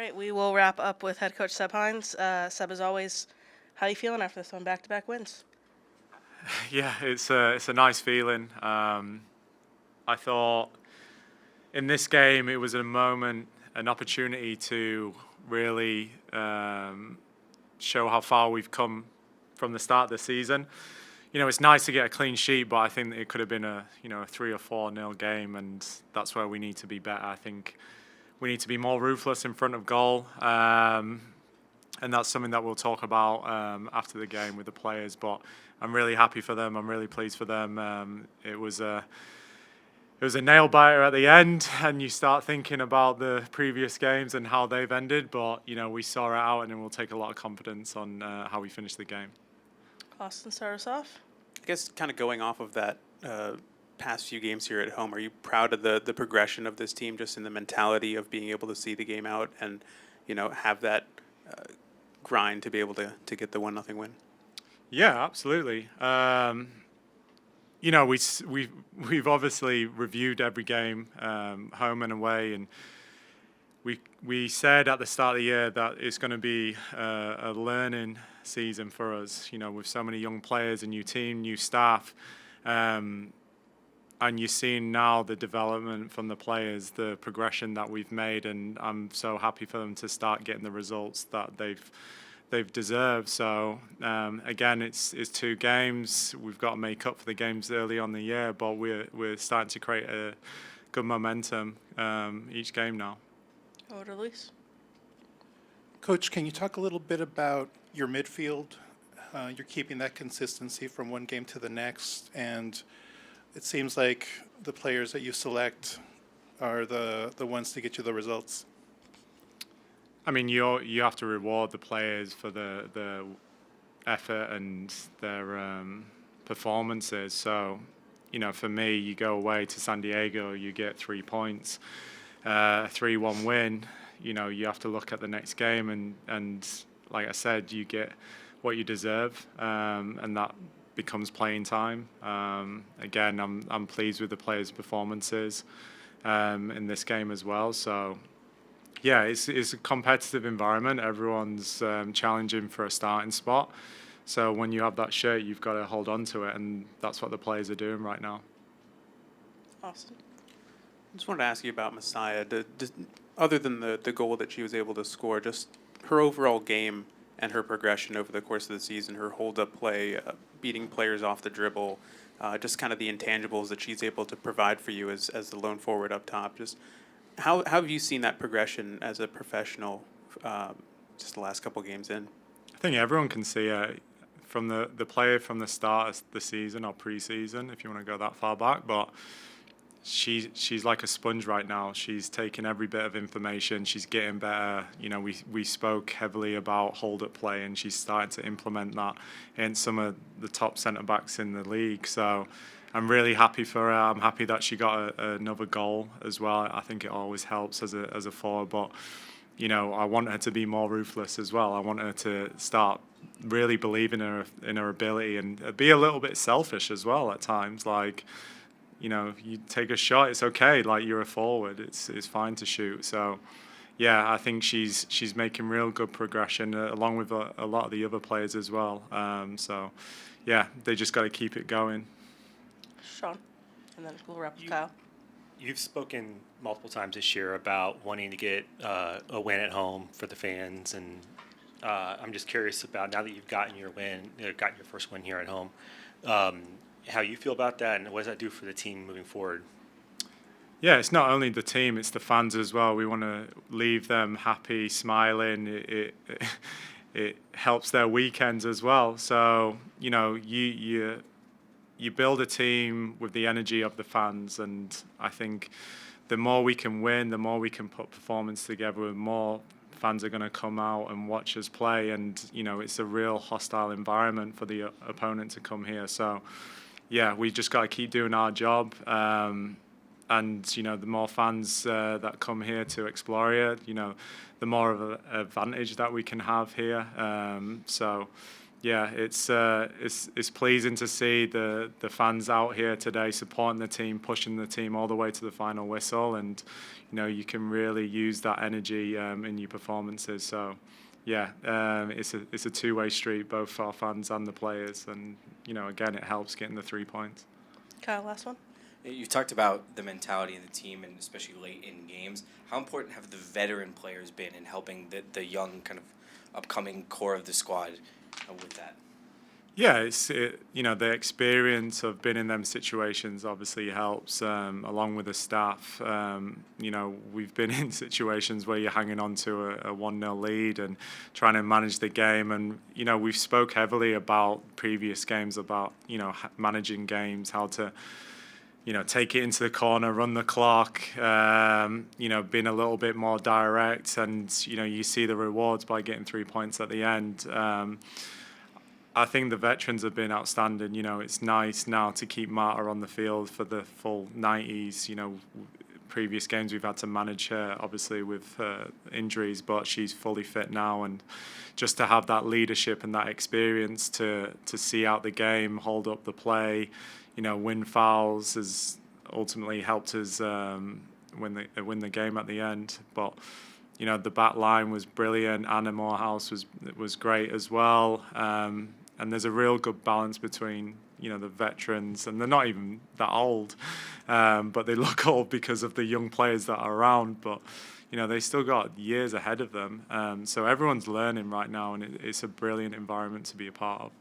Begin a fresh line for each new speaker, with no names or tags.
right, we will wrap up with head coach Seb Hines. Seb, as always, how are you feeling after this one? Back-to-back wins.
Yeah, it's a nice feeling. I thought in this game it was a moment, an opportunity to really show how far we've come from the start of the season. It's nice to get a clean sheet, but I think it could have been a 3 or 4-0 game, and that's where we need to be better. I think we need to be more ruthless in front of goal, and that's something that we'll talk about after the game with the players. But I'm really happy for them. I'm really pleased for them. It was a nail biter at the end, and you start thinking about the previous games and how they've ended. But we saw it out, and then we'll take a lot of confidence on how we finish the game.
Austin, start us off.
I guess kind of going off of that past few games here at home, are you proud of the progression of this team, just in the mentality of being able to see the game out and have that grind to be able to get the 1-0 win?
Yeah, absolutely. We've obviously reviewed every game, home and away, and we said at the start of the year that it's going to be a learning season for us. With so many young players, a new team, new staff, and you're seeing now the development from the players, the progression that we've made, and I'm so happy for them to start getting the results that they've deserved. So again, it's 2 games. We've got to make up for the games early on in the year, but we're starting to create a good momentum each game now.
Over to Luis.
Coach, can you talk a little bit about your midfield? You're keeping that consistency from one game to the next, and it seems like the players that you select are the ones to get you the results.
I mean, you have to reward the players for the effort and their performances. So, for me, you go away to San Diego, you get 3 points, 3-1 win. You have to look at the next game, and like I said, you get what you deserve, and that becomes playing time. Again, I'm pleased with the players' performances in this game as well. So. Yeah, it's a competitive environment. Everyone's challenging for a starting spot. So when you have that shirt, you've got to hold on to it, and that's what the players are doing right now.
Austin.
I just wanted to ask you about Messiah. Other than the goal that she was able to score, just her overall game and her progression over the course of the season, her hold-up play, beating players off the dribble, just kind of the intangibles that she's able to provide for you as the lone forward up top. Just How have you seen that progression as a professional just the last couple games in?
I think everyone can see it from the player from the start of the season or pre-season, if you want to go that far back. But she's like a sponge right now. She's taking every bit of information. She's getting better. We spoke heavily about hold-up play, and she's starting to implement that in some of the top centre-backs in the league. So I'm really happy for her. I'm happy that she got another goal as well. I think it always helps as a forward, but I want her to be more ruthless as well. I want her to start really believing in her ability and be a little bit selfish as well at times. Like, you take a shot, it's okay. Like, you're a forward, it's fine to shoot. So, yeah, I think she's making real good progression along with a lot of the other players as well. So, yeah, they just got to keep it going.
Sean, and then we'll wrap with Kyle.
You've spoken multiple times this year about wanting to get a win at home for the fans, and I'm just curious about, now that you've gotten your first win here at home, how you feel about that, and what does that do for the team moving forward?
Yeah, it's not only the team, it's the fans as well. We want to leave them happy, smiling. It helps their weekends as well. So, you build a team with the energy of the fans, and I think the more we can win, the more we can put performance together, the more fans are going to come out and watch us play, and it's a real hostile environment for the opponent to come here. So yeah, we just got to keep doing our job, and the more fans that come here to Exploria, the more of an advantage that we can have here. So Yeah, it's pleasing to see the fans out here today supporting the team, pushing the team all the way to the final whistle, and you can really use that energy in your performances. So, yeah, it's a two-way street, both for our fans and the players, and again, it helps getting the 3 points.
Kyle, last one.
You talked about the mentality of the team, and especially late in games. How important have the veteran players been in helping the young kind of upcoming core of the squad with that?
Yeah, the experience of being in them situations obviously helps, along with the staff. We've been in situations where you're hanging on to a 1-0 lead and trying to manage the game. And, we've spoke heavily about previous games, about, managing games, how to, take it into the corner, run the clock, being a little bit more direct. And, you see the rewards by getting 3 points at the end. I think the veterans have been outstanding. It's nice now to keep Marta on the field for the full 90s. Previous games we've had to manage her, obviously, with injuries, but she's fully fit now. And just to have that leadership and that experience to see out the game, hold up the play, win fouls has ultimately helped us win the game at the end. But the back line was brilliant. Anna Morehouse was great as well. And there's a real good balance between, the veterans, and they're not even that old, but they look old because of the young players that are around. But, they still got years ahead of them. So everyone's learning right now, and it's a brilliant environment to be a part of.